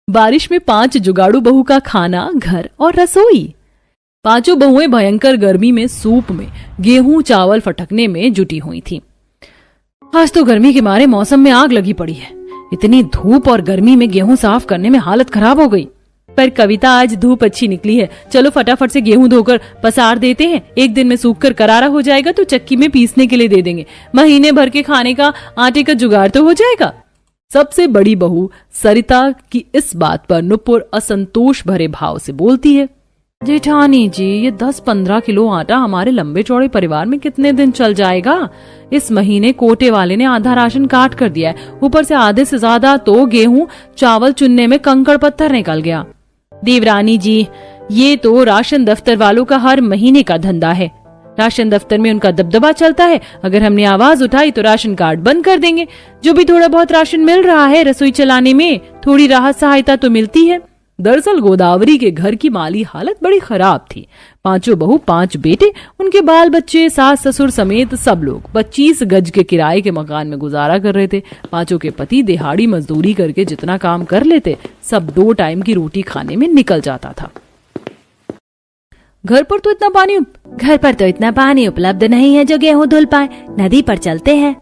बारिश में 5 जुगाड़ू बहू का खाना, घर और रसोई। पांचों बहुएं भयंकर गर्मी में सूप में गेहूं चावल फटकने में जुटी हुई थीं। आज तो गर्मी के मारे मौसम में आग लगी पड़ी है। इतनी धूप और गर्मी में गेहूं साफ करने में हालत खराब हो गई। पर कविता, आज धूप अच्छी निकली है, चलो फटाफट से गेहूं धोकर पसार देते हैं। एक दिन में सूख कर करारा हो जाएगा तो चक्की में पीसने के लिए दे देंगे। महीने भर के खाने का आटे का जुगाड़ तो हो जाएगा। सबसे बड़ी बहू सरिता की इस बात पर नुपुर असंतोष भरे भाव से बोलती है, जेठानी जी, ये 10-15 किलो आटा हमारे लंबे चौड़े परिवार में कितने दिन चल जाएगा? इस महीने कोटे वाले ने आधा राशन काट कर दिया है, ऊपर से आधे से ज्यादा तो गेहूं चावल चुनने में कंकड़ पत्थर निकल गया। देवरानी जी, ये तो राशन दफ्तर वालों का हर महीने का धंधा है। राशन दफ्तर में उनका दबदबा चलता है। अगर हमने आवाज उठाई तो राशन कार्ड बंद कर देंगे। जो भी थोड़ा बहुत राशन मिल रहा है, रसोई चलाने में थोड़ी राहत सहायता तो मिलती है। दरअसल गोदावरी के घर की माली हालत बड़ी खराब थी। 5 बहू, 5 बेटे, उनके बाल बच्चे, सास ससुर समेत सब लोग 25 गज के किराए के मकान में गुजारा कर रहे थे। 5 के पति दिहाड़ी मजदूरी करके जितना काम कर लेते, सब 2 टाइम की रोटी खाने में निकल जाता था। घर पर तो इतना पानी उपलब्ध नहीं है जो गेहूं धुल पाए। नदी पर चलते हैं।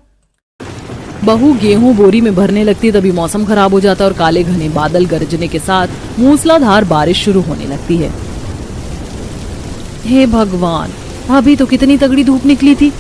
बहू गेहूं बोरी में भरने लगती, तभी मौसम खराब हो जाता और काले घने बादल गरजने के साथ मूसलाधार बारिश शुरू होने लगती है। हे भगवान, अभी तो कितनी तगड़ी धूप निकली थी,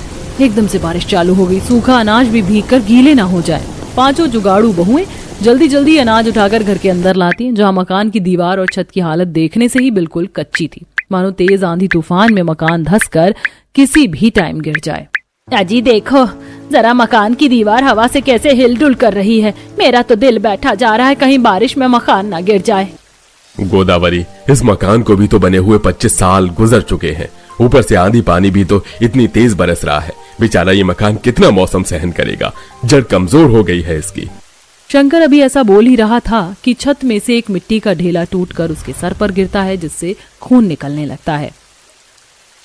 एकदम से बारिश चालू हो गई। सूखा अनाज भी भीगकर गीले ना हो जाए। 5 जुगाड़ू बहुएं जल्दी जल्दी अनाज उठाकर घर के अंदर लाती, जहाँ मकान की दीवार और छत की हालत देखने से ही बिल्कुल कच्ची थी, मानो तेज आंधी तूफान में मकान धंसकर किसी भी टाइम गिर जाए। अजी देखो जरा, मकान की दीवार हवा से कैसे हिलडुल कर रही है। मेरा तो दिल बैठा जा रहा है कहीं बारिश में मकान ना गिर जाए। गोदावरी, इस मकान को भी तो बने हुए 25 साल गुजर चुके हैं। ऊपर से आंधी पानी भी तो इतनी तेज बरस रहा है। बेचारा ये मकान कितना मौसम सहन करेगा। जड़ कमजोर हो गई है इसकी। शंकर अभी ऐसा बोल ही रहा था कि छत में से एक मिट्टी का ढेला टूटकर उसके सर पर गिरता है, जिससे खून निकलने लगता है।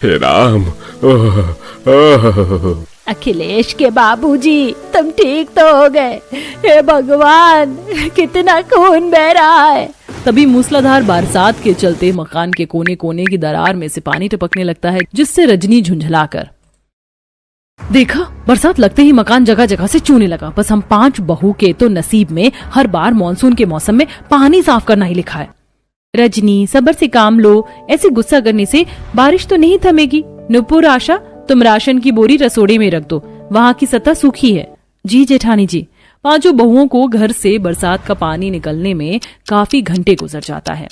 हे राम, अखिलेश के बाबूजी, तुम ठीक तो हो गए? हे भगवान, कितना खून बह रहा है। तभी मूसलाधार बरसात के चलते मकान के कोने कोने की दरार में से पानी टपकने लगता है, जिससे रजनी झुंझलाकर, देखा, बरसात लगते ही मकान जगह जगह से चूने लगा। बस हम 5 बहू के तो नसीब में हर बार मानसून के मौसम में पानी साफ करना ही लिखा है। रजनी, सब्र से काम लो, ऐसे गुस्सा करने से बारिश तो नहीं थमेगी। नुपुर, आशा, तुम राशन की बोरी रसोड़े में रख दो, वहाँ की सतह सूखी है। जी जेठानी जी। 5 बहुओं को घर से बरसात का पानी निकलने में काफी घंटे गुजर जाता है।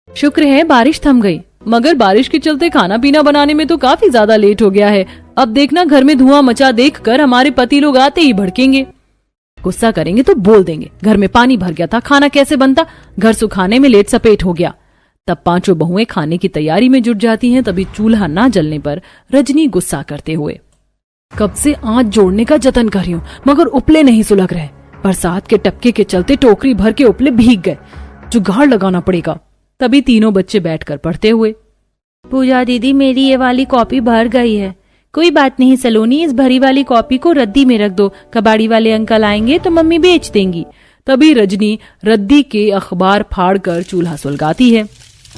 शुक्र है बारिश थम गई, मगर बारिश के चलते खाना पीना बनाने में तो काफी ज्यादा लेट हो गया है। अब देखना, घर में धुआं मचा देखकर हमारे पति लोग आते ही भड़केंगे। गुस्सा करेंगे तो बोल देंगे, घर में पानी भर गया था, खाना कैसे बनता, घर सुखाने में लेट सपेट हो गया। तब 5 बहुएं खाने की तैयारी में जुट जाती हैं। तभी चूल्हा ना जलने पर रजनी गुस्सा करते हुए, कब से आंच जोड़ने का जतन कर रही हूँ, मगर उपले नहीं सुलग रहे। बरसात के टपके के चलते टोकरी भर के उपले भीग गए, जुगाड़ लगाना पड़ेगा। तभी तीनों बच्चे बैठकर पढ़ते हुए, पूजा दीदी, मेरी ये वाली कॉपी भर गई है। कोई बात नहीं सलोनी, इस भरी वाली कॉपी को रद्दी में रख दो, कबाड़ी वाले अंकल आएंगे तो मम्मी बेच देंगी। तभी रजनी रद्दी के अखबार फाड़कर चूल्हा सुलगाती है।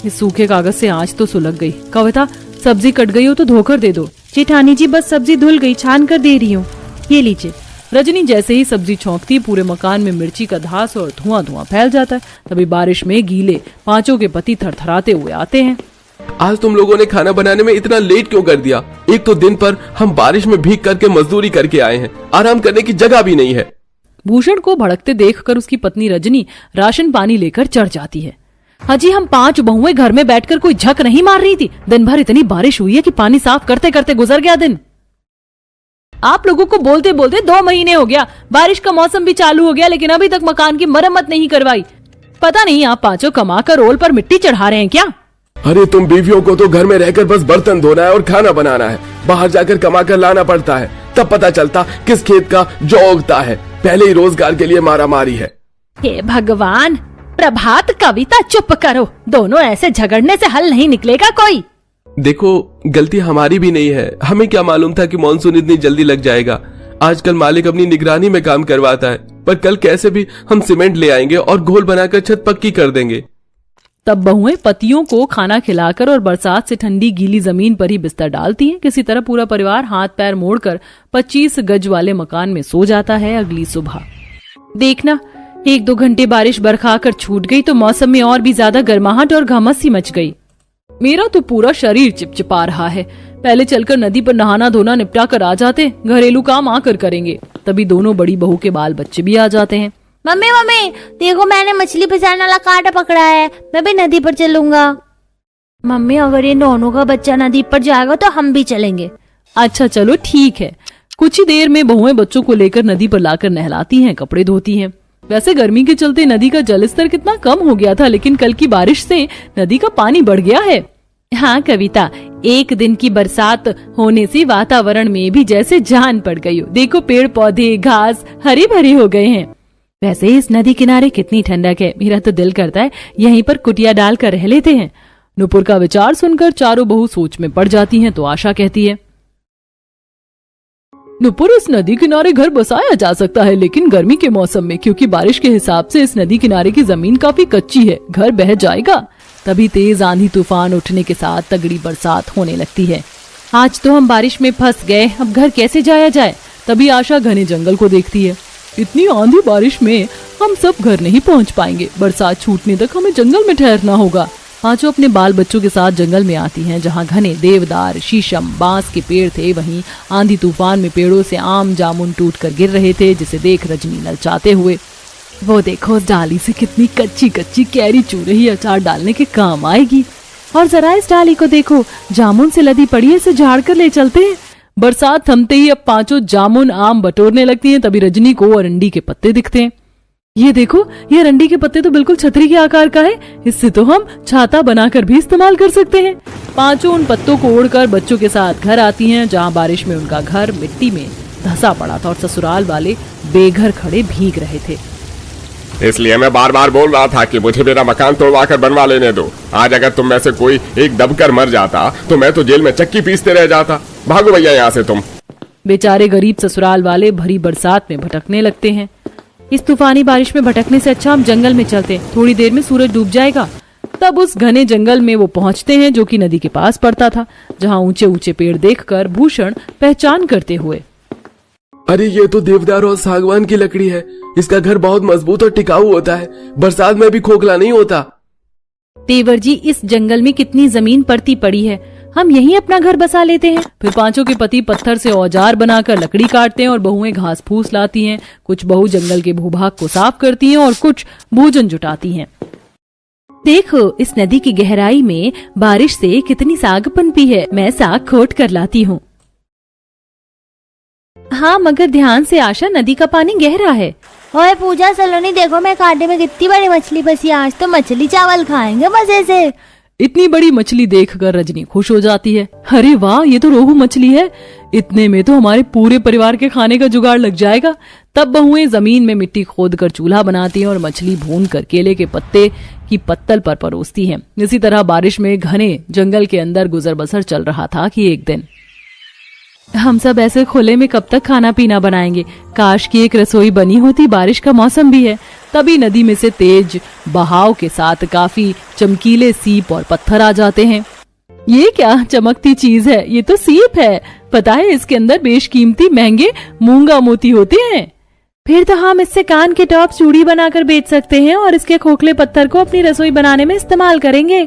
इस सूखे कागज से आंच तो सुलग गई। कविता, सब्जी कट गई हो तो धोकर दे दो। जेठानी जी, बस सब्जी धुल गई, छान कर दे रही हूँ, ये लीजिए। रजनी जैसे ही सब्जी छौंकती, पूरे मकान में मिर्ची का धास और धुआं धुआं फैल जाता है। तभी बारिश में गीले 5 के पति थरथराते हुए आते हैं। आज तुम लोगों ने खाना बनाने में इतना लेट क्यों कर दिया? एक तो दिन पर हम बारिश में भीग करके मजदूरी करके आए हैं, आराम करने की जगह भी नहीं है। भूषण को भड़कते देखकर उसकी पत्नी रजनी राशन पानी लेकर चढ़ जाती है। हाजी, हम 5 बहुएं घर में बैठकर कोई झक नहीं मार रही थी। दिन भर इतनी बारिश हुई है कि पानी साफ करते करते गुजर गया दिन। आप लोगों को बोलते बोलते 2 महीने हो गया, बारिश का मौसम भी चालू हो गया, लेकिन अभी तक मकान की मरम्मत नहीं करवाई। पता नहीं आप 5 कमाकर रोल पर मिट्टी चढ़ा रहे हैं क्या? अरे तुम बीवियों को तो घर में रहकर बस बर्तन धोना है और खाना बनाना है। बाहर जाकर कमा कर लाना पड़ता है, तब पता चलता किस खेत का जौ उगता है। पहले ही रोजगार के लिए मारा मारी है। हे भगवान, प्रभात, कविता, चुप करो। दोनों ऐसे झगड़ने से हल नहीं निकलेगा कोई। देखो, गलती हमारी भी नहीं है। हमें क्या मालूम था कि मानसून इतनी जल्दी लग जाएगा। आजकल मालिक अपनी निगरानी में काम करवाता है। पर कल कैसे भी हम सीमेंट ले आएंगे और घोल बनाकर छत पक्की कर देंगे। तब बहुएं पतियों को खाना खिलाकर और बरसात से ठंडी गीली जमीन पर ही बिस्तर डालती हैं। किसी तरह पूरा परिवार हाथ पैर मोड़कर 25 गज वाले मकान में सो जाता है। अगली सुबह देखना 1-2 घंटे बारिश बरखा कर छूट गई तो मौसम में और भी ज्यादा गर्माहट और घमस सी मच गई। मेरा तो पूरा शरीर चिपचिपा रहा है। पहले चलकर नदी पर नहाना धोना निपटा कर आ जाते, घरेलू काम आकर करेंगे। तभी दोनों बड़ी बहू के बाल बच्चे भी आ जाते हैं। मम्मी मम्मी देखो, मैंने मछली फंसाने वाला कांटा पकड़ा है, मैं भी नदी पर चलूंगा। मम्मी अगर ये दोनों का बच्चा नदी पर जाएगा तो हम भी चलेंगे। अच्छा चलो ठीक है। कुछ ही देर में बहुएं बच्चों को लेकर नदी पर लाकर नहलाती हैं, कपड़े धोती हैं। वैसे गर्मी के चलते नदी का जलस्तर कितना कम हो गया था, लेकिन कल की बारिश से नदी का पानी बढ़ गया है। हाँ कविता, एक दिन की बरसात होने से वातावरण में भी जैसे जान पड़ गई हो। देखो पेड़ पौधे घास हरे भरे हो गए हैं। वैसे इस नदी किनारे कितनी ठंडक है। मेरा तो दिल करता है यहीं पर कुटिया डाल कर रह लेते हैं। नुपुर का विचार सुनकर चारों बहू सोच में पड़ जाती हैं तो आशा कहती है, नुपुर इस नदी किनारे घर बसाया जा सकता है, लेकिन गर्मी के मौसम में, क्योंकि बारिश के हिसाब से इस नदी किनारे की जमीन काफी कच्ची है, घर बह जाएगा। तभी तेज आंधी तूफान उठने के साथ तगड़ी बरसात होने लगती है। आज तो हम बारिश में फंस गए, अब घर कैसे जाया जाए। तभी आशा घने जंगल को देखती है। इतनी आंधी बारिश में हम सब घर नहीं पहुंच पाएंगे, बरसात छूटने तक हमें जंगल में ठहरना होगा। पांचों अपने बाल बच्चों के साथ जंगल में आती हैं, जहां घने देवदार शीशम बांस के पेड़ थे। वहीं आंधी तूफान में पेड़ों से आम जामुन टूट कर गिर रहे थे, जिसे देख रजनी ललचाते हुए, वो देखो उस डाली से कितनी कच्ची कच्ची कैरी चू रही, अचार डालने के काम आएगी। और जरा इस डाली को देखो, जामुन से लदी पड़ी है, इसे झाड़ कर ले चलते हैं। बरसात थमते ही अब पांचों जामुन आम बटोरने लगती हैं। तभी रजनी को अरंडी के पत्ते दिखते हैं। ये देखो, ये अरंडी के पत्ते तो बिल्कुल छतरी के आकार का है, इससे तो हम छाता बनाकर भी इस्तेमाल कर सकते हैं। पांचों उन पत्तों को ओढ़कर बच्चों के साथ घर आती हैं, जहां बारिश में उनका घर मिट्टी में धंसा पड़ा था और ससुराल वाले बेघर खड़े भीग रहे थे। इसलिए मैं बार बार बोल रहा था कि मुझे मेरा मकान तोड़वा कर बनवा लेने दो। आज अगर तुम में से कोई एक दबकर मर जाता तो मैं तो जेल में चक्की पीसते रह जाता। भागो भैया यहाँ से तुम। बेचारे गरीब ससुराल वाले भरी बरसात में भटकने लगते हैं। इस तूफानी बारिश में भटकने से अच्छा हम जंगल में चलते, थोड़ी देर में सूरज डूब जाएगा। तब उस घने जंगल में वो पहुंचते हैं, जो कि नदी के पास पड़ता था, जहां ऊंचे ऊंचे पेड़ देखकर भूषण पहचान करते हुए, अरे ये तो देवदार और सागवान की लकड़ी है। इसका घर बहुत मजबूत और टिकाऊ होता है, बरसात में भी खोखला नहीं होता। देवर जी, इस जंगल में कितनी जमीन पड़ती पड़ी है, हम यहीं अपना घर बसा लेते हैं। फिर पांचों के पति पत्थर से औजार बनाकर लकड़ी काटते हैं और बहुएं घास फूस लाती हैं। कुछ बहू जंगल के भूभाग को साफ करती हैं और कुछ भोजन जुटाती हैं। देखो, इस नदी की गहराई में बारिश से कितनी साग पनपी है, मैं साग खोट कर लाती हूँ। हाँ मगर ध्यान से आशा, नदी का पानी गहरा है। ओए पूजा सलोनी, देखो मैं कांटे में कितनी बड़ी मछली फंसी, आज तो मछली चावल खाएंगे मजे से। इतनी बड़ी मछली देखकर रजनी खुश हो जाती है। अरे वाह, ये तो रोहू मछली है, इतने में तो हमारे पूरे परिवार के खाने का जुगाड़ लग जाएगा। तब बहुएं जमीन में मिट्टी खोदकर चूल्हा बनाती हैं और मछली भून कर केले के पत्ते की पत्तल पर परोसती हैं। इसी तरह बारिश में घने जंगल के अंदर गुजर बसर चल रहा था कि एक दिन, हम सब ऐसे खुले में कब तक खाना पीना बनाएंगे, काश की एक रसोई बनी होती, बारिश का मौसम भी है। तभी नदी में से तेज बहाव के साथ काफी चमकीले सीप और पत्थर आ जाते हैं। ये क्या चमकती चीज है, ये तो सीप है। पता है इसके अंदर बेशकीमती महंगे मूंगा मोती होते हैं। फिर तो हम इससे कान के टॉप चूड़ी बनाकर बेच सकते हैं और इसके खोखले पत्थर को अपनी रसोई बनाने में इस्तेमाल करेंगे।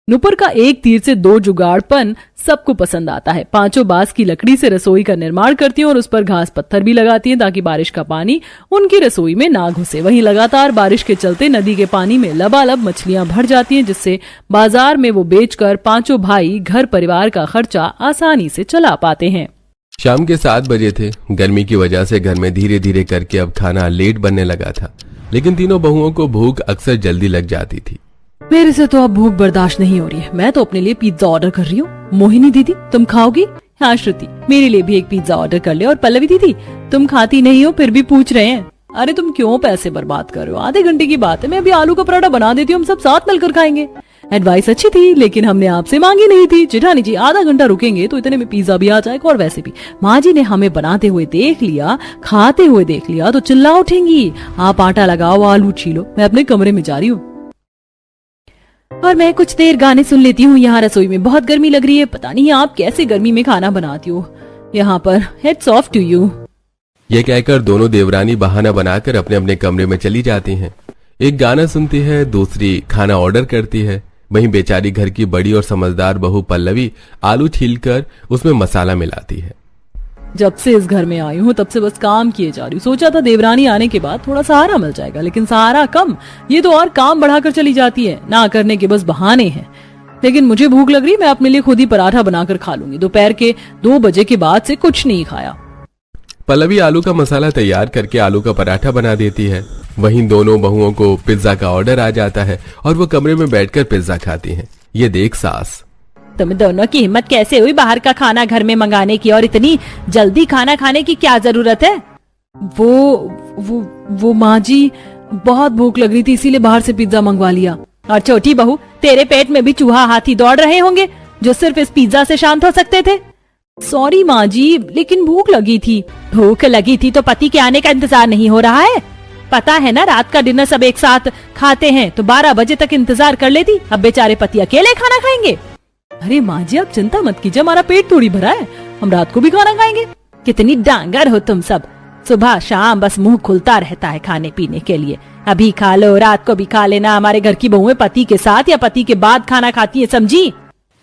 नुपुर का एक तीर से दो जुगाड़पन सबको पसंद आता है। पांचों बांस की लकड़ी से रसोई का निर्माण करती हैं और उस पर घास पत्थर भी लगाती हैं, ताकि बारिश का पानी उनकी रसोई में ना घुसे। वहीं लगातार बारिश के चलते नदी के पानी में लबालब मछलियां भर जाती हैं, जिससे बाजार में वो बेचकर पांचों भाई घर परिवार का खर्चा आसानी से चला पाते हैं। शाम के 7 बजे थे। गर्मी की वजह से घर में धीरे धीरे करके अब खाना लेट बनने लगा था, लेकिन तीनों बहुओं को भूख अक्सर जल्दी लग जाती थी। मेरे से तो अब भूख बर्दाश्त नहीं हो रही है, मैं तो अपने लिए पिज्जा ऑर्डर कर रही हूँ। मोहिनी दीदी, तुम खाओगी? हाँ श्रुति, मेरे लिए भी एक पिज्जा ऑर्डर कर ले। और पल्लवी दीदी, तुम खाती नहीं हो फिर भी पूछ रहे हैं। अरे तुम क्यों पैसे बर्बाद कर रहे हो, आधे घंटे की बात है, मैं अभी आलू का पराठा बना देती हूँ, हम सब साथ मिलकर खाएंगे। एडवाइस अच्छी थी लेकिन हमने आपसे मांगी नहीं थी। जेठानी जी आधा घंटा रुकेंगे तो इतने में पिज्जा भी आ जाएगा, और वैसे भी माँ जी ने हमें बनाते हुए देख लिया, खाते हुए देख लिया तो चिल्ला उठेंगी। आप आटा लगाओ, आलू छीलो, मैं अपने कमरे में जा रही हूँ और मैं कुछ देर गाने सुन लेती हूँ। यहाँ रसोई में बहुत गर्मी लग रही है, पता नहीं आप कैसे गर्मी में खाना बनाती हो यहाँ पर। Heads off to you. ये कहकर दोनों देवरानी बहाना बनाकर अपने अपने कमरे में चली जाती हैं। एक गाना सुनती है, दूसरी खाना ऑर्डर करती है। वहीं बेचारी घर की बड़ी और समझदार बहू पल्लवी आलू छीलकर उसमें मसाला मिलाती है। जब से इस घर में आई हूँ तब से बस काम किए जा रही हूँ। सोचा था देवरानी आने के बाद थोड़ा सहारा मिल जाएगा, लेकिन सहारा कम, ये तो और काम बढ़ाकर चली जाती है। ना करने के बस बहाने हैं। लेकिन मुझे भूख लग रही, मैं अपने लिए खुद ही पराठा बनाकर खा लूंगी। दोपहर के 2 बजे के बाद से कुछ नहीं खाया। पल्लवी आलू का मसाला तैयार करके आलू का पराठा बना देती है। वहीं दोनों बहुओं को पिज्जा का ऑर्डर आ जाता है और वो कमरे में बैठकर पिज्जा खाती हैं। ये देख सास, तुम दोनों की हिम्मत कैसे हुई बाहर का खाना घर में मंगाने की, और इतनी जल्दी खाना खाने की क्या जरूरत है? वो माँ जी, बहुत भूख लग रही थी इसीलिए बाहर से पिज्जा मंगवा लिया। और छोटी बहू, तेरे पेट में भी चूहा हाथी दौड़ रहे होंगे जो सिर्फ इस पिज्जा से शांत हो सकते थे। सॉरी माँ जी, लेकिन भूख लगी थी। भूख लगी थी तो पति के आने का इंतजार नहीं हो रहा है? पता है ना रात का डिनर सब एक साथ खाते हैं, तो 12 बजे तक इंतजार कर लेती। अब बेचारे पति अकेले खाना खाएंगे। अरे माँ जी आप चिंता मत कीजिए, हमारा पेट थोड़ी भरा है, हम रात को भी खाना खाएंगे। कितनी डांगर हो तुम सब, सुबह शाम बस मुंह खुलता रहता है खाने पीने के लिए। अभी खा लो, रात को भी खा लेना। हमारे घर की बहुएं पति के साथ या पति के बाद खाना खाती है, समझी?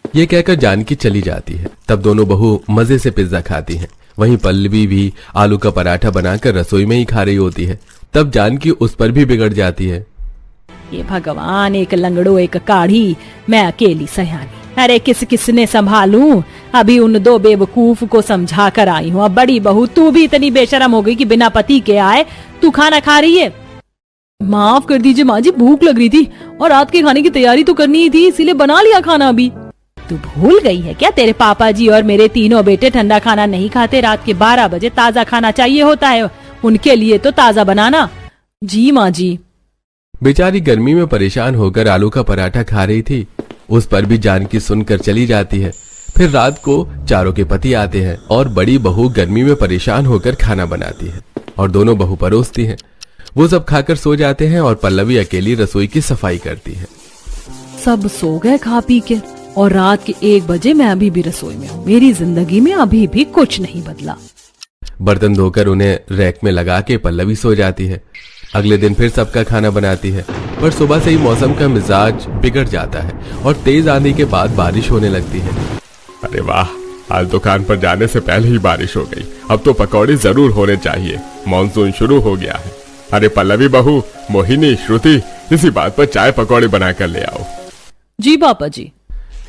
ये कहकर जानकी चली जाती है। तब दोनों बहू मजे से पिज्जा खाती हैं। वहीं पल्लवी भी आलू का पराठा बनाकर रसोई में ही खा रही होती है। तब जानकी उस पर भी बिगड़ जाती है। ये भगवान, एक लंगड़ो एक काढ़ी, मैं अकेली सयानी। अरे किसने संभालूं? अभी उन 2 बेवकूफ को समझा कर आई हूँ। अब बड़ी बहू तू भी इतनी बेशरम हो गई कि बिना पति के आए तू खाना खा रही है। माफ कर दीजिए माँ जी, भूख लग रही थी और रात के खाने की तैयारी तो करनी ही थी, इसीलिए बना लिया खाना अभी। तू भूल गई है क्या, तेरे पापा जी और मेरे तीनों बेटे ठंडा खाना नहीं खाते। रात के 12 बजे ताजा खाना चाहिए होता है, उनके लिए तो ताजा बनाना। जी माँ जी। बेचारी गर्मी में परेशान होकर आलू का पराठा खा रही थी, उस पर भी जानकी सुनकर चली जाती है। फिर रात को चारों के पति आते हैं और बड़ी बहू गर्मी में परेशान होकर खाना बनाती है और दोनों बहू परोसती हैं। वो सब खाकर सो जाते हैं और पल्लवी अकेली रसोई की सफाई करती है। सब सो गए खा पी के और रात के 1 बजे मैं अभी भी रसोई में हूँ। मेरी जिंदगी में अभी भी कुछ नहीं बदला। बर्तन धोकर उन्हें रैक में लगा के पल्लवी सो जाती है। अगले दिन फिर सबका खाना बनाती है, पर सुबह से ही मौसम का मिजाज बिगड़ जाता है और तेज आंधी के बाद बारिश होने लगती है। अरे वाह, आज दुकान पर जाने से पहले ही बारिश हो गई। अब तो पकौड़े जरूर होने चाहिए, मॉनसून शुरू हो गया है। अरे पल्लवी बहू, मोहिनी, श्रुति, इसी बात पर चाय पकौड़े बनाकर ले आओ। जी पापा जी।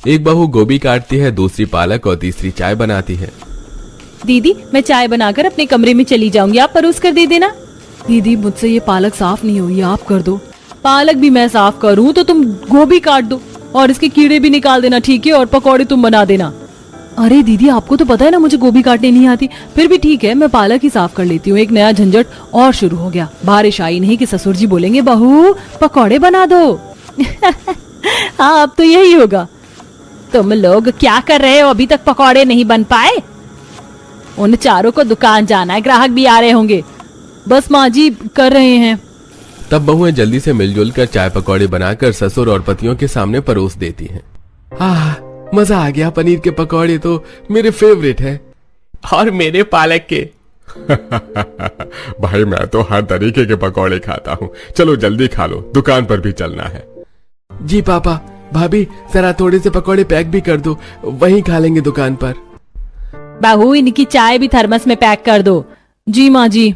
एक बहू गोभी काटती है, दूसरी पालक और तीसरी चाय बनाती है। दीदी मैं चाय बनाकर अपने कमरे में चली जाऊंगी, आप परोस कर दे देना। दीदी मुझसे ये पालक साफ नहीं हुई, आप कर दो। पालक भी मैं साफ करूं तो तुम गोभी काट दो और इसके कीड़े भी निकाल देना, ठीक है? और पकौड़े तुम बना देना। अरे दीदी आपको तो पता है ना मुझे गोभी काटने नहीं आती। फिर भी ठीक है, मैं पालक ही साफ कर लेती हूँ। एक नया झंझट और शुरू हो गया। बारिश आई नहीं कि ससुर जी बोलेंगे बहू पकौड़े बना दो। हाँ अब तो यही होगा। तुम लोग क्या कर रहे हो, अभी तक पकौड़े नहीं बन पाए? उन चारों को दुकान जाना है, ग्राहक भी आ रहे होंगे। बस माँ जी कर रहे हैं। तब बहुएं जल्दी से मिलजुल कर चाय पकौड़े बनाकर ससुर और पतियों के सामने परोस देती हैं। मजा आ गया, पनीर के पकौड़े तो मेरे फेवरेट है। और मेरे पालक के। भाई मैं तो हर तरीके के पकौड़े खाता हूँ। चलो जल्दी खा लो, दुकान पर भी चलना है। जी पापा, भाभी जरा थोड़े से पकौड़े पैक भी कर दो, वहीं खा लेंगे दुकान पर। बहू इनकी चाय भी थर्मस में पैक कर दो। जी माँ जी।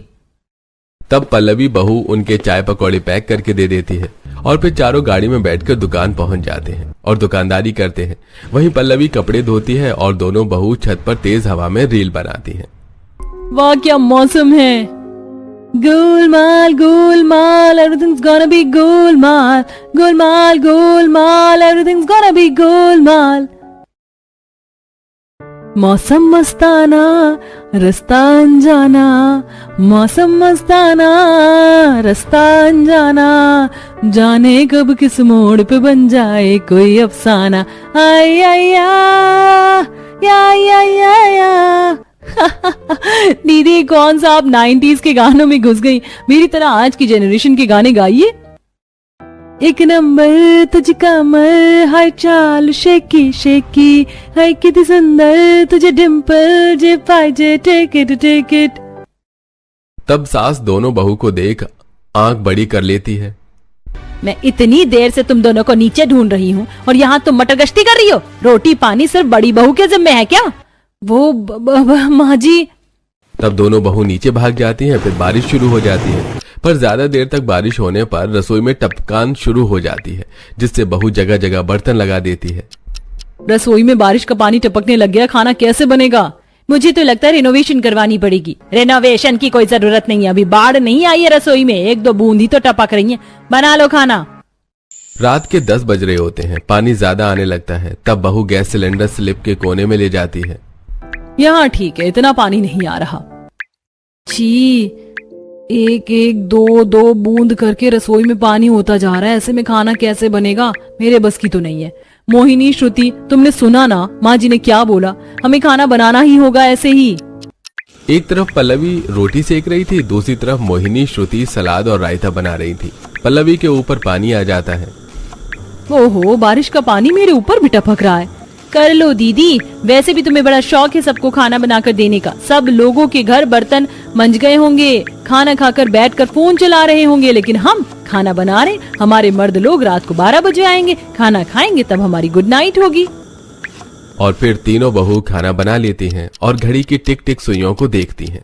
तब पल्लवी बहू उनके चाय पकौड़े पैक करके दे देती है और फिर चारों गाड़ी में बैठकर दुकान पहुंच जाते हैं और दुकानदारी करते हैं। वहीं पल्लवी कपड़े धोती है और दोनों बहू छत पर तेज हवा में रील बनाती हैं। वाह क्या मौसम है। Golmaal Golmaal everything's gonna be Golmaal Golmaal Golmaal everything's gonna be Golmaal. मौसम मस्ताना रास्ता अनजाना, मौसम मस्ताना रास्ता अनजाना, जाने कब किस मोड़ पे बन जाए कोई अफसाना। आई आई या दीदी कौन सा आप 90s के गानों में घुस गई, मेरी तरह आज की जेनरेशन के गाने गाइए। एक नंबर तुझ कमर, हाय चाल शेकी शेकी, हाय कितनी सुंदर तुझे डिम्पल, जे पाइजे टेक इट। तब सास दोनों बहू को देख आंख बड़ी कर लेती है। मैं इतनी देर से तुम दोनों को नीचे ढूंढ रही हूँ और यहाँ तुम मटर गश्ती कर रही हो। रोटी पानी सिर्फ बड़ी बहू के जिम्मे है क्या? वो माँ जी। तब दोनों बहू नीचे भाग जाती हैं। फिर बारिश शुरू हो जाती है, पर ज्यादा देर तक बारिश होने पर रसोई में टपकान शुरू हो जाती है, जिससे बहू जगह जगह बर्तन लगा देती है। रसोई में बारिश का पानी टपकने लग गया, खाना कैसे बनेगा? मुझे तो लगता है रेनोवेशन करवानी पड़ेगी। रेनोवेशन की कोई जरूरत नहीं है, अभी बाढ़ नहीं आई है रसोई में, एक दो बूंद ही तो टपक रही है, बना लो खाना। रात के 10 बज रहे होते हैं। पानी ज्यादा आने लगता है। तब बहू गैस सिलेंडर स्लिप के कोने में ले जाती है। यहाँ ठीक है, इतना पानी नहीं आ रहा। छी, एक एक दो दो बूंद करके रसोई में पानी होता जा रहा है, ऐसे में खाना कैसे बनेगा? मेरे बस की तो नहीं है। मोहिनी, श्रुति, तुमने सुना ना माँ जी ने क्या बोला? हमें खाना बनाना ही होगा ऐसे ही। एक तरफ पल्लवी रोटी सेक रही थी, दूसरी तरफ मोहिनी, श्रुति सलाद और रायता बना रही थी। पल्लवी के ऊपर पानी आ जाता है। ओहो, बारिश का पानी मेरे ऊपर भी टपक रहा है। कर लो दीदी, वैसे भी तुम्हें बड़ा शौक है सबको खाना बनाकर देने का। सब लोगों के घर बर्तन मंज गए होंगे, खाना खाकर बैठकर फोन चला रहे होंगे, लेकिन हम खाना बना रहे। हमारे मर्द लोग रात को 12 बजे आएंगे, खाना खाएंगे, तब हमारी गुड नाइट होगी। और फिर तीनों बहू खाना बना लेती हैं और घड़ी की टिक टिक सुइयों को देखती हैं।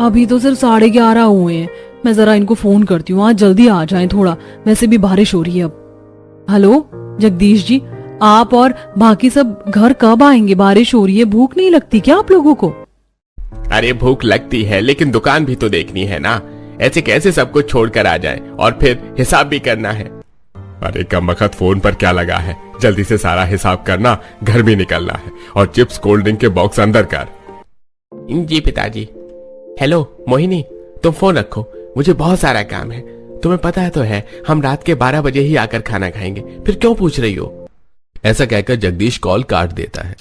अभी तो सिर्फ 11:30 हुए हैं। मैं जरा इनको फोन करती हूँ, आज जल्दी आ जाएं थोड़ा, वैसे भी बारिश हो रही है अब। हेलो जगदीश जी, आप और बाकी सब घर कब आएंगे? बारिश हो रही है, भूख नहीं लगती क्या आप लोगों को? अरे भूख लगती है, लेकिन दुकान भी तो देखनी है ना। ऐसे कैसे सब कुछ छोड़कर आ जाए, और फिर हिसाब भी करना है। अरे कमबख्त फोन पर क्या लगा है, जल्दी से सारा हिसाब करना, घर भी निकलना है, और चिप्स कोल्ड ड्रिंक के बॉक्स अंदर कर। जी पिताजी। हेलो मोहिनी, तुम फोन रखो, मुझे बहुत सारा काम है। तुम्हें पता है तो है, हम रात के 12 बजे ही आकर खाना खाएंगे, फिर क्यों पूछ रही हो? ऐसा कहकर जगदीश कॉल काट देता है।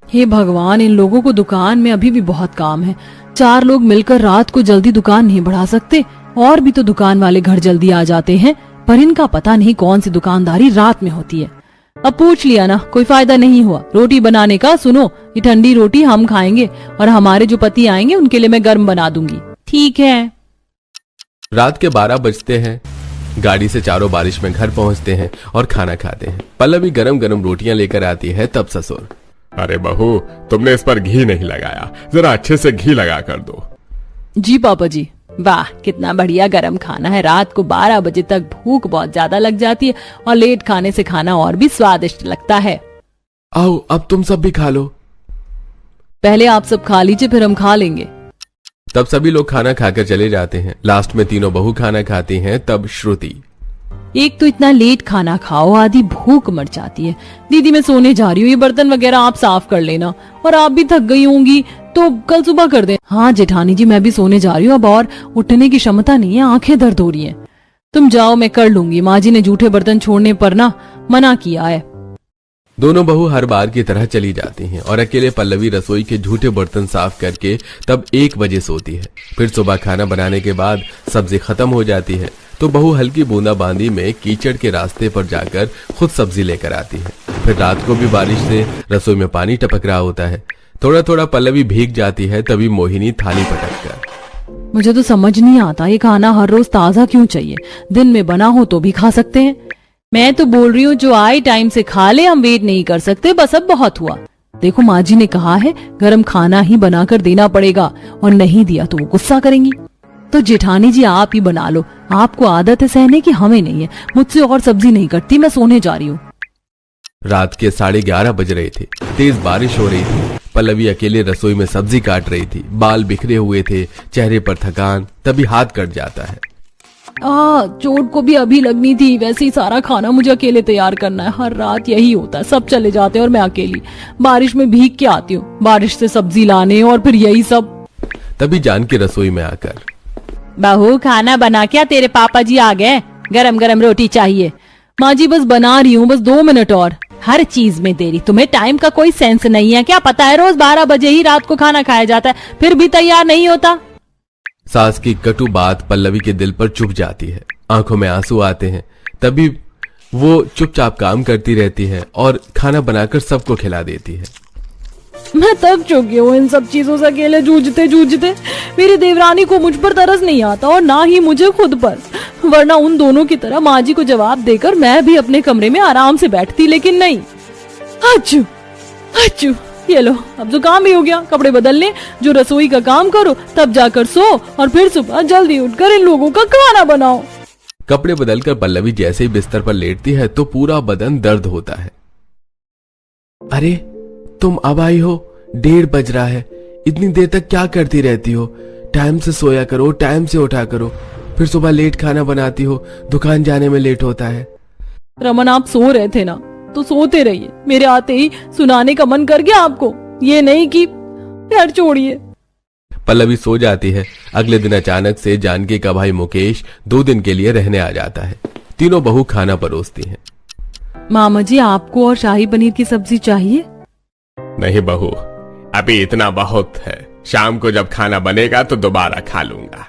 हे भगवान, इन लोगों को दुकान में अभी भी बहुत काम है। 4 लोग मिलकर रात को जल्दी दुकान नहीं बढ़ा सकते, और भी तो दुकान वाले घर जल्दी आ जाते हैं, पर इनका पता नहीं कौन सी दुकानदारी रात में होती है। अब पूछ लिया ना, कोई फायदा नहीं हुआ। रोटी बनाने का सुनो, ये ठंडी रोटी हम खाएंगे और हमारे जो पति आएंगे उनके लिए मैं गर्म बना दूंगी, ठीक है? रात के 12 बजते हैं। गाड़ी से चारों बारिश में घर पहुंचते हैं और खाना खाते हैं। पल्लवी गरम गरम रोटियां लेकर आती है। तब ससुर, अरे बहू, तुमने इस पर घी नहीं लगाया, जरा अच्छे से घी लगा कर दो। जी पापा जी। वाह, कितना बढ़िया गरम खाना है। रात को 12 बजे तक भूख बहुत ज्यादा लग जाती है, और लेट खाने से खाना और भी स्वादिष्ट लगता है। आओ अब तुम सब भी खा लो। पहले आप सब खा लीजिए, फिर हम खा लेंगे। तब सभी लोग खाना खाकर चले जाते हैं। लास्ट में तीनों बहू खाना खाती हैं। तब श्रुति, एक तो इतना लेट खाना खाओ, आधी भूख मर जाती है। दीदी मैं सोने जा रही हूँ, ये बर्तन वगैरह आप साफ कर लेना, और आप भी थक गई होंगी तो कल सुबह कर दें। हाँ जेठानी जी, मैं भी सोने जा रही हूँ, अब और उठने की क्षमता नहीं है, आंखें दर्द हो रही हैं। तुम जाओ, मैं कर लूंगी। माँ जी ने जूठे बर्तन छोड़ने पर ना मना किया है। दोनों बहू हर बार की तरह चली जाती हैं और अकेले पल्लवी रसोई के झूठे बर्तन साफ करके तब 1 बजे सोती है। फिर सुबह खाना बनाने के बाद सब्जी खत्म हो जाती है, तो बहू हल्की बूंदाबांदी में कीचड़ के रास्ते पर जाकर खुद सब्जी लेकर आती है। फिर रात को भी बारिश से रसोई में पानी टपक रहा होता है। थोड़ा थोड़ा पल्लवी भीग जाती है। तभी मोहिनी थाली पटक कर, मुझे तो समझ नहीं आता, ये खाना हर रोज ताजा क्यों चाहिए? दिन में बना हो तो भी खा सकते हैं। मैं तो बोल रही हूँ जो आए टाइम से खा ले, हम वेट नहीं कर सकते, बस अब बहुत हुआ। देखो माँ जी ने कहा है गरम खाना ही बनाकर देना पड़ेगा, और नहीं दिया तो वो गुस्सा करेंगी। तो जेठानी जी आप ही बना लो, आपको आदत है सहने की, हमें नहीं है। मुझसे और सब्जी नहीं कटती, मैं सोने जा रही हूँ। रात के 11:30 बज रहे थे। तेज बारिश हो रही थी। पल्लवी अकेले रसोई में सब्जी काट रही थी। बाल बिखरे हुए थे, चेहरे पर थकान। तभी हाथ कट जाता है। चोट को भी अभी लगनी थी, वैसे ही सारा खाना मुझे अकेले तैयार करना है। हर रात यही होता है, सब चले जाते हैं और मैं अकेली बारिश में भीग के आती हूँ, बारिश से सब्जी लाने और फिर यही सब। तभी जानकी रसोई में आकर, बहू खाना बना क्या, तेरे पापा जी आ गए, गरम गरम रोटी चाहिए। माँ जी बस बना रही हूँ, बस 2 मिनट और। हर चीज में देरी, तुम्हें टाइम का कोई सेंस नहीं है क्या? पता है रोज 12 बजे ही रात को खाना खाया जाता है, फिर भी तैयार नहीं होता। सास की कटु बात पल्लवी के दिल पर चुभ जाती है, आंखों में आंसू आते हैं। तभी वो चुपचाप काम करती रहती है और खाना बनाकर सबको खिला देती है। मैं थक चुकी हूँ इन सब चीजों से अकेले जूझते जूझते। मेरी देवरानी को मुझ पर तरस नहीं आता और ना ही मुझे खुद पर, वरना उन दोनों की तरह माँ जी को जवाब देकर मैं भी अपने कमरे में आराम से बैठती, लेकिन नहीं। अच्छू अच्छू, ये लो अब जुकाम भी हो गया, कपड़े बदल ले, जो रसोई का काम करो, तब जाकर सो और फिर सुबह जल्दी उठकर इन लोगों का खाना बनाओ। कपड़े बदलकर पल्लवी जैसे ही बिस्तर पर लेटती है तो पूरा बदन दर्द होता है। अरे तुम अब आई हो, 1:30 बज रहा है, इतनी देर तक क्या करती रहती हो? टाइम से सोया करो, टाइम से उठा करो, फिर सुबह लेट खाना बनाती हो, दुकान जाने में लेट होता है। रमन आप सो रहे थे ना, तो सोते रहिए, मेरे आते ही सुनाने का मन कर गया आपको, ये नहीं कि यार छोड़िए। पल्लवी सो जाती है। अगले दिन अचानक से जानकी का भाई मुकेश 2 दिन के लिए रहने आ जाता है। तीनों बहू खाना परोसती हैं। मामा जी आपको और शाही पनीर की सब्जी चाहिए? नहीं बहू, अभी इतना बहुत है, शाम को जब खाना बनेगा तो दोबारा खा लूंगा।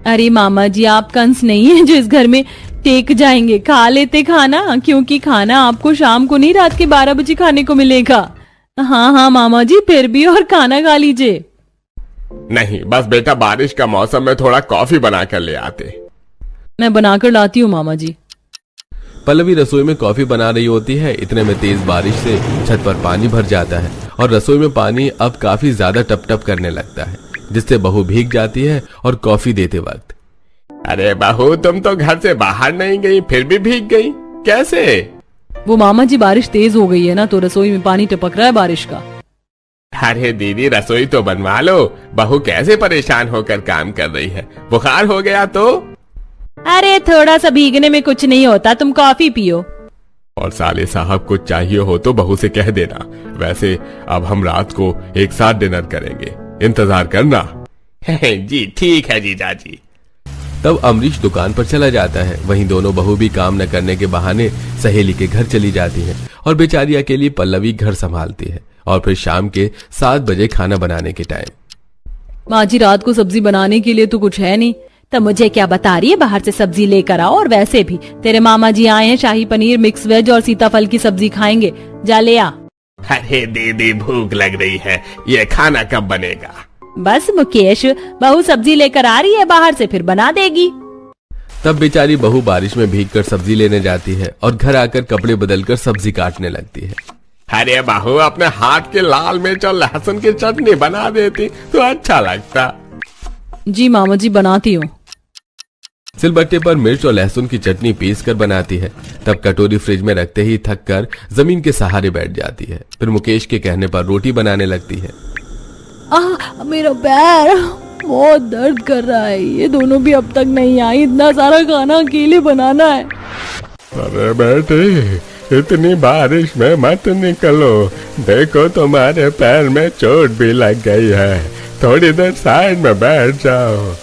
अरे मामा जी आप कंस नहीं है जो इस घर में टेक जाएंगे, खा लेते खाना, क्योंकि खाना आपको शाम को नहीं रात के 12 बजे खाने को मिलेगा। हाँ हाँ मामा जी फिर भी और खाना खा लीजिए। नहीं बस बेटा, बारिश का मौसम में थोड़ा कॉफी बना कर ले आते। मैं बनाकर लाती हूँ मामा जी। पल्लवी रसोई में कॉफी बना रही होती है, इतने में तेज बारिश से छत पर पानी भर जाता है और रसोई में पानी अब काफी ज्यादा टप टप करने लगता है, जिससे बहू भीग जाती है और कॉफी देते वक्त, अरे बहू तुम तो घर से बाहर नहीं गई फिर भी भीग गई, कैसे? वो मामा जी बारिश तेज हो गई है ना, तो रसोई में पानी टपक रहा है बारिश का। अरे दीदी रसोई तो बनवा लो, बहू कैसे परेशान होकर काम कर रही है, बुखार हो गया तो? अरे थोड़ा सा भीगने में कुछ नहीं होता, तुम कॉफी पियो। और साले साहब कुछ चाहिए हो तो बहू से कह देना, वैसे अब हम रात को एक साथ डिनर करेंगे, इंतजार करना। जी ठीक है जीजा जी। तब अमरीश दुकान पर चला जाता है। वहीं दोनों बहू भी काम न करने के बहाने सहेली के घर चली जाती है और बेचारी अकेली पल्लवी घर संभालती है। और फिर शाम के 7 बजे खाना बनाने के टाइम, माँ जी रात को सब्जी बनाने के लिए तो कुछ है नहीं, तब मुझे क्या बता रही है, बाहर से सब्जी लेकर आओ, और वैसे भी तेरे मामा जी आए हैं, शाही पनीर, मिक्स वेज और सीताफल की सब्जी खाएंगे, जा ले आ। अरे दीदी भूख लग रही है, ये खाना कब बनेगा? बस मुकेश, बहू सब्जी लेकर आ रही है बाहर से, फिर बना देगी। तब बेचारी बहू बारिश में भीगकर सब्जी लेने जाती है और घर आकर कपड़े बदलकर सब्जी काटने लगती है। अरे बहू अपने हाथ के लाल मिर्च और लहसुन की चटनी बना देती तो अच्छा लगता। जी मामा जी बनाती हूँ। सिलबट्टे पर मिर्च और लहसुन की चटनी पीस कर बनाती है। तब कटोरी फ्रिज में रखते ही थक कर जमीन के सहारे बैठ जाती है। फिर मुकेश के कहने पर रोटी बनाने लगती है। मेरा पैर बहुत दर्द कर रहा है, ये दोनों भी अब तक नहीं आई, इतना सारा खाना अकेले बनाना है। अरे बेटे इतनी बारिश में मत निकलो, देखो तुम्हारे पैर में चोट भी लग गई है, थोड़ी देर साइड में बैठ जाओ।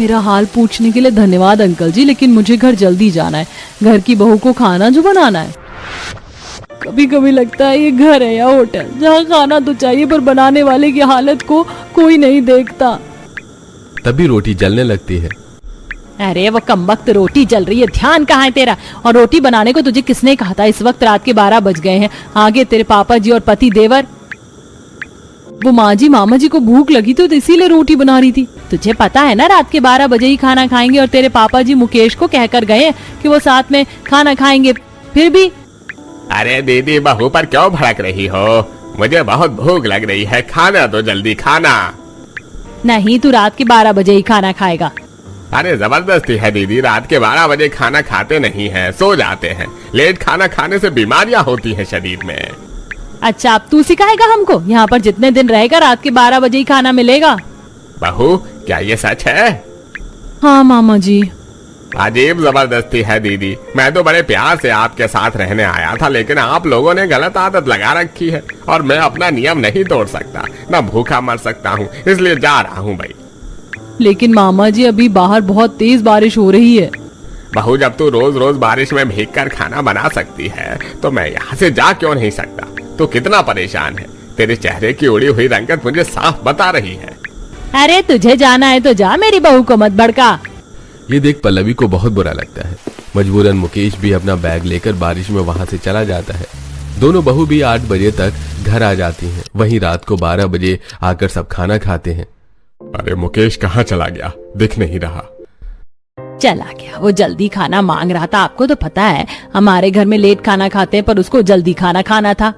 मेरा हाल पूछने के लिए धन्यवाद अंकल जी, लेकिन मुझे घर जल्दी जाना है, घर की बहू को खाना जो बनाना है। कभी कभी लगता है ये घर है या होटल, जहाँ खाना तो चाहिए पर बनाने वाले की हालत को कोई नहीं देखता। तभी रोटी जलने लगती है। अरे वो कमबख्त रोटी जल रही है, ध्यान कहाँ है तेरा? और रोटी बनाने को तुझे किसने कहा था? इस वक्त रात के 12 बज गए हैं, आगे तेरे पापा जी और पति देवर। वो माँ जी मामा जी को भूख लगी तो इसीलिए रोटी बना रही थी। तुझे पता है ना रात के 12 बजे ही खाना खाएंगे, और तेरे पापा जी मुकेश को कहकर गए कि वो साथ में खाना खाएंगे, फिर भी। अरे दीदी बहू पर क्यों भड़क रही हो? मुझे बहुत भूख लग रही है, खाना तो जल्दी खाना। नहीं, तू रात के 12 बजे ही खाना खाएगा। अरे जबरदस्ती है दीदी, रात के 12 बजे खाना खाते नहीं हैं, सो जाते हैं। लेट खाना खाने से बीमारियां होती हैं शरीर में। अच्छा अब तू सिखाएगा हमको? यहाँ पर जितने दिन रहेगा रात के 12 बजे ही खाना मिलेगा। बहू क्या ये सच है? हाँ मामा जी, अजीब जबरदस्ती है दीदी। मैं तो बड़े प्यार से आपके साथ रहने आया था, लेकिन आप लोगों ने गलत आदत लगा रखी है और मैं अपना नियम नहीं तोड़ सकता, ना भूखा मर सकता हूँ, इसलिए जा रहा हूँ भाई। लेकिन मामा जी अभी बाहर बहुत तेज बारिश हो रही है। बहू, जब तू रोज रोज बारिश में भीग कर खाना बना सकती है तो मैं यहाँ से जा क्यों नहीं सकता? तू कितना परेशान है, तेरे चेहरे की उड़ी हुई रंगत मुझे साफ बता रही है। अरे तुझे जाना है तो जा, मेरी बहू को मत भड़का। ये देख पल्लवी को बहुत बुरा लगता है। मजबूरन मुकेश भी अपना बैग लेकर बारिश में वहां से चला जाता है। दोनों बहू भी 8 बजे तक घर आ जाती हैं। वहीं रात को 12 बजे आकर सब खाना खाते हैं। अरे मुकेश कहाँ चला गया, दिख नहीं रहा। चला गया, वो जल्दी खाना मांग रहा था। आपको तो पता है हमारे घर में लेट खाना खाते हैं, पर उसको जल्दी खाना खाना था।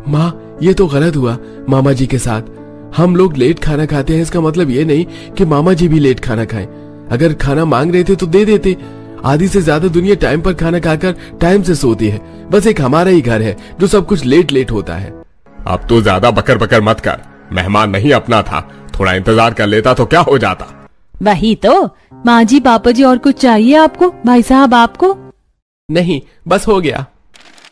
माँ, ये तो गलत हुआ मामा जी के साथ। हम लोग लेट खाना खाते हैं, इसका मतलब ये नहीं कि मामा जी भी लेट खाना खाएं। अगर खाना मांग रहे थे तो दे देते। आधी से ज्यादा दुनिया टाइम पर खाना खाकर टाइम से सोती है। बस एक हमारा ही घर है जो सब कुछ लेट लेट होता है। अब तू ज्यादा बकर बकर मत कर। मेहमान नहीं अपना था, थोड़ा इंतजार कर लेता तो क्या हो जाता। वही तो। माँ जी, पापा जी, और कुछ चाहिए आपको? भाई साहब आपको? नहीं, बस हो गया।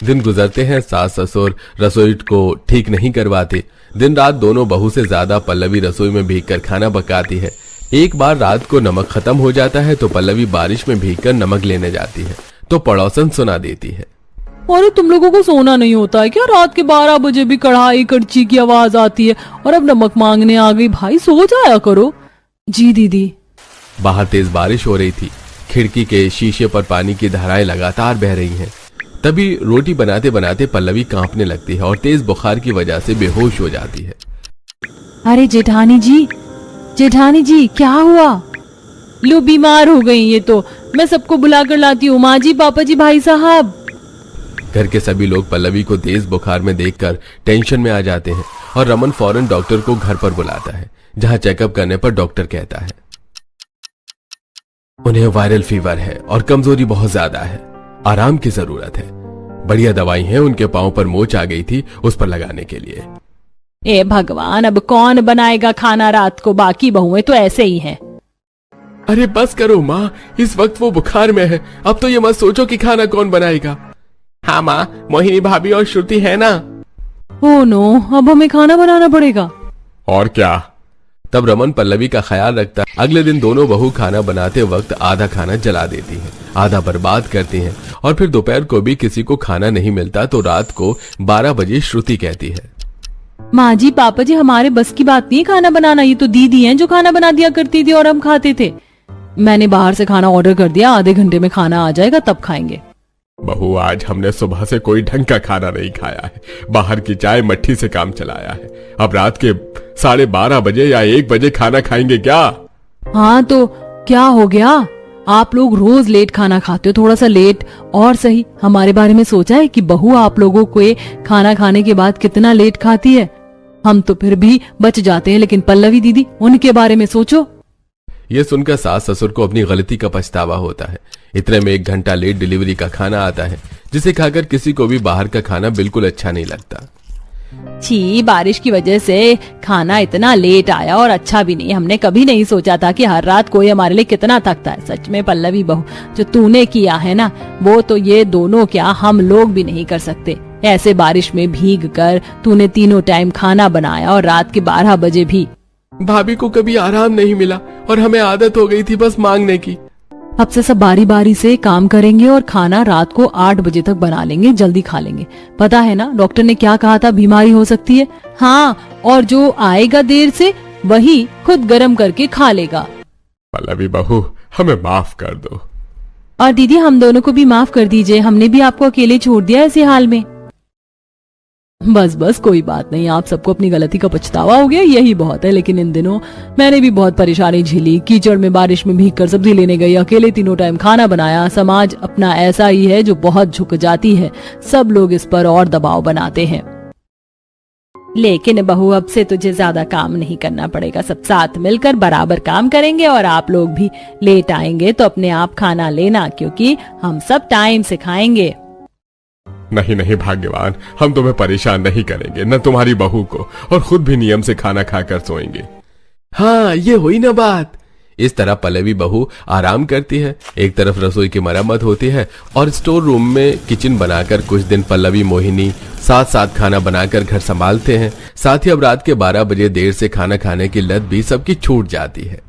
दिन गुजरते हैं। सास ससुर रसोई को ठीक नहीं करवाते। दिन रात दोनों बहू से ज्यादा पल्लवी रसोई में भीगकर खाना पकाती है। एक बार रात को नमक खत्म हो जाता है तो पल्लवी बारिश में भीगकर नमक लेने जाती है तो पड़ोसन सुना देती है। अरे तुम लोगों को सोना नहीं होता है क्या? रात के 12 बजे भी कढ़ाई कड़ची की आवाज आती है और अब नमक मांगने आ गई। भाई सो जाया करो। जी दीदी। बाहर तेज बारिश हो रही थी। खिड़की के शीशे पर पानी की धाराएं लगातार बह रही हैं। तभी रोटी बनाते बनाते पल्लवी कांपने लगती है और तेज बुखार की वजह से बेहोश हो जाती है। अरे जेठानी जी, जेठानी जी, क्या हुआ? लो, बीमार हो गई ये तो। मैं सबको बुला कर लाती हूँ। माँ जी, पापा जी, भाई साहब। घर के सभी लोग पल्लवी को तेज बुखार में देखकर टेंशन में आ जाते हैं और रमन फौरन डॉक्टर को घर पर बुलाता है, जहां चेकअप करने पर डॉक्टर कहता है उन्हें वायरल फीवर है और कमजोरी बहुत ज्यादा है। आराम की जरूरत है। बढ़िया दवाई है, उनके पांव पर मोच आ गई थी, उस पर लगाने के लिए। ए भगवान, अब कौन बनाएगा खाना रात को? बाकी बहुएं तो ऐसे ही हैं। अरे बस करो माँ, इस वक्त वो बुखार में है। अब तो ये मत सोचो कि खाना कौन बनाएगा। हाँ माँ, मोहिनी भाभी और श्रुति है ना। ओह नो, अब हमें खाना बनाना पड़ेगा। और क्या? तब रमन पल्लवी का ख्याल रखता। अगले दिन दोनों बहू खाना बनाते वक्त आधा खाना जला देती हैं, आधा बर्बाद करती हैं और फिर दोपहर को भी किसी को खाना नहीं मिलता तो रात को 12 बजे श्रुति कहती है, माँ जी, पापा जी, हमारे बस की बात नहीं खाना बनाना। ये तो दीदी हैं जो खाना बना दिया करती थी और हम खाते थे। मैंने बाहर से खाना ऑर्डर कर दिया, आधे घंटे में खाना आ जाएगा, तब खाएंगे। बहू, आज हमने सुबह से कोई ढंग का खाना नहीं खाया है। बाहर की चाय मट्ठी से काम चलाया है। अब रात के 12:30 बजे या 1 बजे खाना खाएंगे क्या? हाँ तो क्या हो गया? आप लोग रोज लेट खाना खाते हो, थोड़ा सा लेट और सही। हमारे बारे में सोचा है कि बहू आप लोगों को खाना खाने के बाद कितना लेट खाती है? हम तो फिर भी बच जाते हैं, लेकिन पल्लवी दीदी, उनके बारे में सोचो। ये सुनकर सास ससुर को अपनी गलती का पछतावा होता है। इतने में 1 घंटा लेट डिलीवरी का खाना आता है, जिसे खाकर किसी को भी बाहर का खाना बिल्कुल अच्छा नहीं लगता। छी, बारिश की वजह से खाना इतना लेट आया और अच्छा भी नहीं। हमने कभी नहीं सोचा था कि हर रात कोई हमारे लिए कितना थकता है। सच में पल्लवी बहू, जो तूने किया है ना, वो तो ये दोनों क्या, हम लोग भी नहीं कर सकते। ऐसे बारिश में भीग कर तूने तीनों टाइम खाना बनाया और रात के 12 बजे भी। भाभी को कभी आराम नहीं मिला और हमें आदत हो गई थी बस मांगने की। अब से सब बारी बारी से काम करेंगे और खाना रात को 8 बजे तक बना लेंगे, जल्दी खा लेंगे। पता है ना डॉक्टर ने क्या कहा था, बीमारी हो सकती है। हाँ, और जो आएगा देर से वही खुद गरम करके खा लेगा। पल्लवी बहू, हमें माफ कर दो। और दीदी, हम दोनों को भी माफ कर दीजिए। हमने भी आपको अकेले छोड़ दिया ऐसे हाल में। बस बस, कोई बात नहीं। आप सबको अपनी गलती का पछतावा हो गया, यही बहुत है। लेकिन इन दिनों मैंने भी बहुत परेशानी झेली। कीचड़ में बारिश में भीग कर सब्जी लेने गई, अकेले तीनों टाइम खाना बनाया। समाज अपना ऐसा ही है जो बहुत झुक जाती है। सब लोग इस पर और दबाव बनाते हैं। लेकिन बहू, अब से तुझे ज्यादा काम नहीं करना पड़ेगा। सब साथ मिलकर बराबर काम करेंगे और आप लोग भी लेट आएंगे तो अपने आप खाना लेना, क्योंकि हम सब टाइम से खाएंगे। नहीं नहीं भाग्यवान, हम तुम्हें परेशान नहीं करेंगे, न तुम्हारी बहू को, और खुद भी नियम से खाना खाकर सोएंगे। हाँ, ये हुई ना बात। इस तरह पल्लवी बहू आराम करती है, एक तरफ रसोई की मरम्मत होती है और स्टोर रूम में किचन बनाकर कुछ दिन पल्लवी मोहिनी साथ साथ खाना बनाकर घर संभालते हैं। साथ ही अब रात के 12 बजे देर से खाना खाने की लत भी सबकी छूट जाती है।